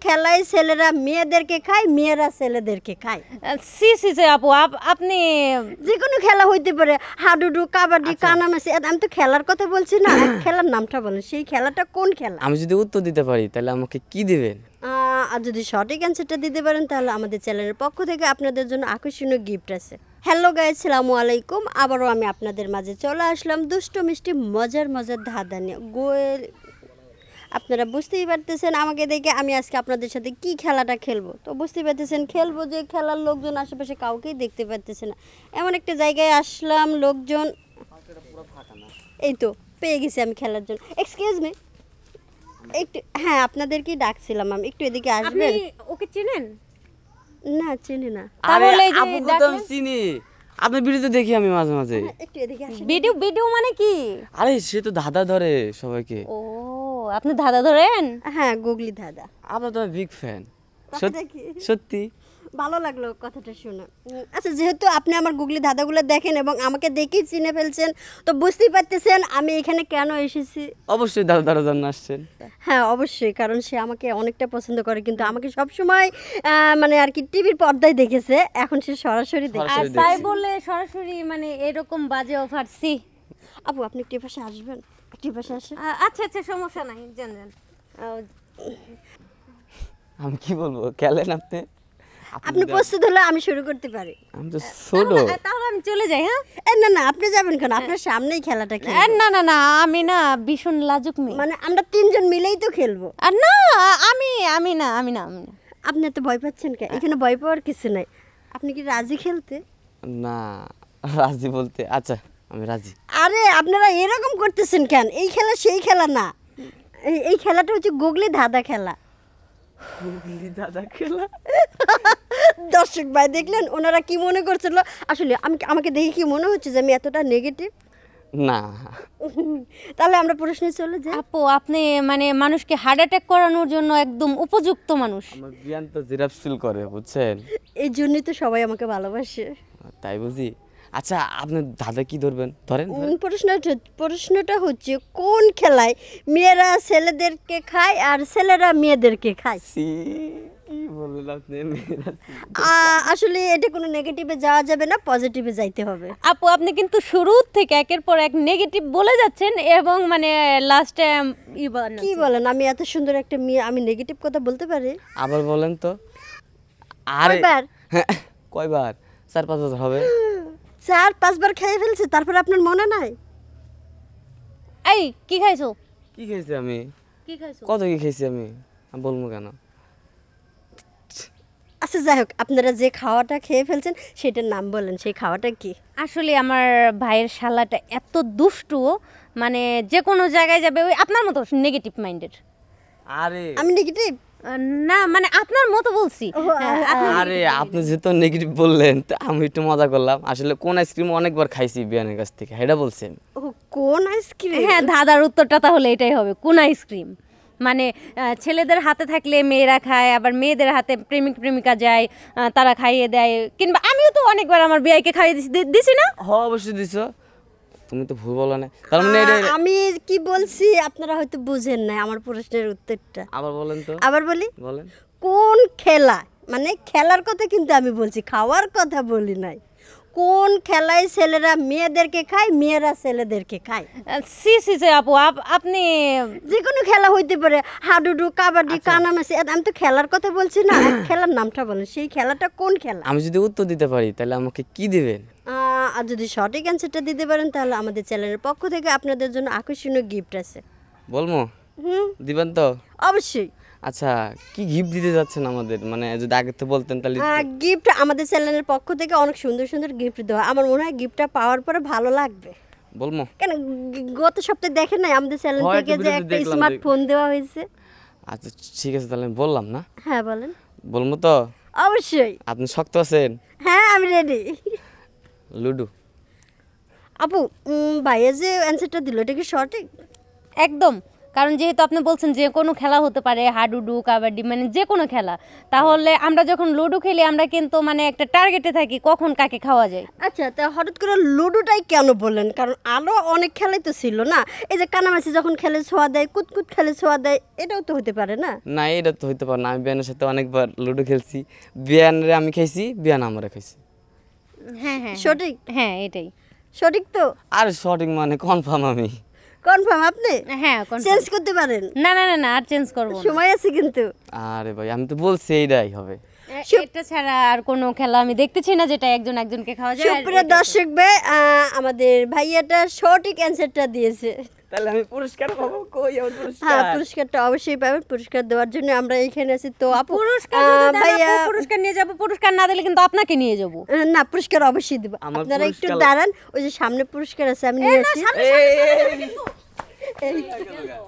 খেলায় ছেলেরা মেয়েদেরকে খায়, মেয়েরা ছেলেদেরকে খায়? সি সি সি আপু, আপনি যে কোনো খেলা হইতে পারে, হাডুডু, কাবাডি, কানামাছি। আমি তো খেলার কথা বলছি না, খেলার নামটা বলেন। সেই খেলাটা কোন খেলা? আমি যদি উত্তর দিতে পারি তাহলে আমাকে কি দিবেন? আর যদি সঠিক অ্যান্সারটা দিতে পারেন তাহলে আমাদের চ্যানেলের পক্ষ থেকে আপনাদের জন্য আকর্ষণীয় গিফট আছে। হ্যালো গাইস, আসসালামু আলাইকুম। আবারও আমি আপনাদের মাঝে চলে আসলাম দুষ্টু মিষ্টি মজার মজার ধাঁধা নিয়ে। আপনারা বুঝতেই পারতেছেন আমাকে দেখে আমি আজকে আপনাদের সাথে কি খেলাটা খেলবো। তো বুঝতেই পারতেছেন খেলবো যে খেলার লোকজন আশেপাশে কাউকেই দেখতে পারতেছে না। এমন একটা জায়গায় আসলাম, লোকজন এই তো পেয়ে গেছি আমি খেলার জন্য। এক্সকিউজ মি, একটু, হ্যাঁ আপনাদেরকেই ডাকছিলাম। আমি একটু এদিকে আপনি আসবেন? ওকে চিনেন? না চিনি না। আরে তাহলে এই যে আপুকে তো আমি চিনি, আপনার ভিডিওতে দেখি আমি মাঝে মাঝে। একটু এদিকে আসেন। ভিডিও মানে কি? আরে সে তো ধাঁধা ধরে সবাইকে। ও, আপনি ধাঁধা ধরেন? হ্যাঁ, গুগলি দাদা। আপনার তো বিগ ফ্যান। কথাটা কি? সত্যি ভালো লাগলো কথাটা শুনে। আচ্ছা, যেহেতু আপনি আমার গুগলি দাদাগুলো দেখেন এবং আমাকে দেখেই চিনে ফেলছেন, তো বুঝতেই পারতেছেন আমি এখানে কেন এসেছি। অবশ্যই দাদা দাদা জন্য আসছেন। হ্যাঁ অবশ্যই, কারণ সে আমাকে অনেকটা পছন্দ করে, কিন্তু আমাকে সবসময় মানে আর কি টিভির পর্দায় দেখেছে, এখন সে সরাসরি দেখে। আর তাই বলে সরাসরি মানে এরকম বাজে অফার? সি আপু, আপনি একটু পাশে আসবেন, একটু পাশে আসেন। আচ্ছা আচ্ছা, সমস্যা নাই, জান। আমি কি বলবো, খেলেন আপনি। আপনি প্রস্তুত হলে আমি শুরু করতে পারি। আমি তো ছোট। তাহলে আমি চলে যাই। হ্যাঁ, না না, আপনি যাবেন কেন? আপনার সামনেই খেলাটা খেলবো। না না না, আমি না ভীষণ লাজুক মেয়ে। মানে আমরা তিনজন মিলেই তো খেলবো। আর না, আমি না। আপনি এত ভয় পাচ্ছেন কেন? এখানে ভয় পাওয়ার কিছু নাই। আপনি কি রাজি খেলতে? না, রাজি বলতে আচ্ছা আমি রাজি। আরে আপনারা এরকম করতেছেন কেন? এই খেলা সেই খেলা না, এই খেলাটা হচ্ছে গুগলি ধাঁধা খেলা। গুগলি দাদা খেলা? দর্শক ভাই দেখলেন ওনারা কি মনে করছিল? আসলে আমাকে দেখে কি মনে হচ্ছে যে আমি এতটা নেগেটিভ? না। তাহলে আমরা প্রশ্নে চলে যাই। আপু, আপনি মানে মানুষকে হার্ট অ্যাটাক করানোর জন্য একদম উপযুক্ত মানুষ। আমার বিয়ান তো জিরাফ সিল করে, বুঝছেন? এই জন্যই তো সবাই আমাকে ভালোবাসে। তাই বুঝি। আচ্ছা আপনি দাদা কি ধরবেন? ধরেন। প্রশ্নটা হচ্ছে কোন খেলায় মেয়েরা ছেলেদেরকে খায় আর ছেলেরা মেয়েদেরকে খায়? কি বললেন আপনি? আসলে এটা কোনো নেগেটিভে যাওয়া যাবে না, পজিটিভে যাইতে হবে। আপু, আপনি কিন্তু শুরু থেকে একের পর এক নেগেটিভ বলে যাচ্ছেন এবং মানে লাস্টে কি বলেন? আমি এত সুন্দর একটা মেয়ে, আমি নেগেটিভ কথা বলতে পারি? আবার বলেন তো। আরে কয়বার? হ্যাঁ, কয়বার? 4-5 বার হবে। 4-5 বার খেয়ে ফেলছি, তারপরে আপনার মনে নাই? এই কি খাইছো? কি খেয়েছি আমি? কি খাইছো? কত কি খেয়েছি আমি বলবো কেন? আচ্ছা যাই হোক, আপনারা যে খাওয়াটা খেয়ে ফেলছেন সেটার নাম বলেন। সেই খাওয়াটা কি? আসলে আমার ভাইয়ের শালাটা এত দুষ্টু, মানে যে কোনো জায়গায় যাবে ওই আপনার মতো নেগেটিভ মাইন্ডেড। আরে আমি নেগেটিভ না, মানে আপনার মতো বলছি। আরে আপনি যেহেতু নেগেটিভ বললেন তো আমি একটু মজা করলাম। আসলে কোন আইসক্রিম অনেকবার খাইছি বিয়ানের কাছ থেকে, এটা বলছেন। ও, কোন আইসক্রিম? হ্যাঁ, ধাঁধার উত্তরটা তাহলে এটাই হবে, কোন আইসক্রিম। মানে ছেলেদের হাতে থাকলে মেয়েরা খায়, আবার মেয়েদের হাতে প্রেমিক প্রেমিকা যায়, তারা খাইয়ে দেয়। কিংবা আমিও তো অনেকবার আমার বিয়াইকে খাইয়ে দিছি না? হ্যাঁ অবশ্যই দিছো। তুমি তো ভুল বলো না, তার মানে আমি কি বলছি আপনারা হয়তো বুঝেন না আমার প্রশ্নের উত্তরটা। আবার বলেন তো। আবার বলি, বলেন। কোন খেলা, মানে খেলার কথা কিন্তু আমি বলছি, খাওয়ার কথা বলি নাই। কোন খেলায় ছেলেরা মেয়েদেরকে খায়, মেয়েরা ছেলেদেরকে খায়? সি সি সি আপু, আপনি যে কোনো খেলা হইতে পারে, হাডুডু, কাবাডি, কানামাছি। আমি তো খেলার কথা বলছি না, খেলার নামটা বলেন। সেই খেলাটা কোন খেলা? আমি যদি উত্তর দিতে পারি তাহলে আমাকে কি দিবেন? আর যদি সঠিক অ্যান্সারটা দিতে পারেন তাহলে আমাদের চ্যানেলের পক্ষ থেকে আপনাদের জন্য আকর্ষণীয় গিফট আছে। বলবো? হুম, দিবেন তো? অবশ্যই। আচ্ছা, কি গিফট দিতে যাচ্ছেন আমাদের? মানে যদি আগে তো বলতেন তাহলে। গিফট আমাদের চ্যানেলের পক্ষ থেকে অনেক সুন্দর সুন্দর গিফট দেওয়া। আমার মনে হয় গিফটটা পাওয়ার পরে ভালো লাগবে। বলবো কেন, গত সপ্তাহে দেখেন নাই আমাদের চ্যানেল হয়, থেকে একটু যে বিরতি একটা দেখলাম, স্মার্টফোন দেওয়া হয়েছে? আচ্ছা ঠিক আছে, তাহলে আমি বললাম না। হ্যাঁ বলেন। বলবো তো? অবশ্যই। আপনি শক্ত আছেন? হ্যাঁ আমি রেডি। লুডো। আপু, ভাইয়া যে অ্যান্সারটা দিল এটা কি সঠিক? একদম, কারণ যেহেতু আপনি বলছেন যে কোনো খেলা হতে পারে, হাডুডু, কাবাডি, মানে যে কোনো খেলা, তাহলে আমরা যখন লুডো খেলি আমরা কিন্তু মানে একটা টার্গেটে থাকি কখন কাকে খাওয়া যায়। আচ্ছা, তা হঠাৎ করে লুডোটাই কেন বললেন? কারণ আরও অনেক খেলাই তো ছিল না, এই যে কানামাছি যখন খেলে ছোঁয়া দেয়, কুতকুত খেলে ছোঁয়া দেয়, এটাও তো হতে পারে না? না এটা তো হইতে পারে না, আমি বিয়ানের সাথে অনেকবার লুডো খেলছি, বিয়ানরে আমি খাইছি, বিয়ান আমরা খাইছি। হ্যাঁ হ্যাঁ সঠিক? হ্যাঁ এটাই সঠিক তো? আর সঠিক মানে কনফার্ম আমি। কনফার্ম আপনি? হ্যাঁ চেঞ্জ করতে পারেন, না না না না আর চেঞ্জ করবো না। সময় আছে কিন্তু। আরে ভাই আমি তো বলছি এইটাই হবে। এটা ছাড়া আর কোনো খেলা আমি দেখতেছি না যেটা একজন একজনকে খাওয়া যায়। আর সুপ্রিয় এটা- দর্শক ভাই, আমাদের ভাইয়াটা সঠিক অ্যান্সারটা দিয়েছে। তাহলে আমি পুরস্কার পাবো, কই আমার হ্যাঁ, পুরস্কারটা অবশ্যই পাবেন। পুরস্কার দেওয়ার জন্য আমরা এখানে আছি। তো আপু, পুরস্কার যদি দেন, ভাইয়া, আপু পুরস্কার নিয়ে যাবো, পুরস্কার না দিলে কিন্তু আপনাকে নিয়ে যাবো। না পুরস্কার অবশ্যই দেবো। আমার আপনারা একটু পুরস্কার- দাঁড়ান, ওই যে সামনে পুরস্কার আছে, আমি নিয়ে আসি। এই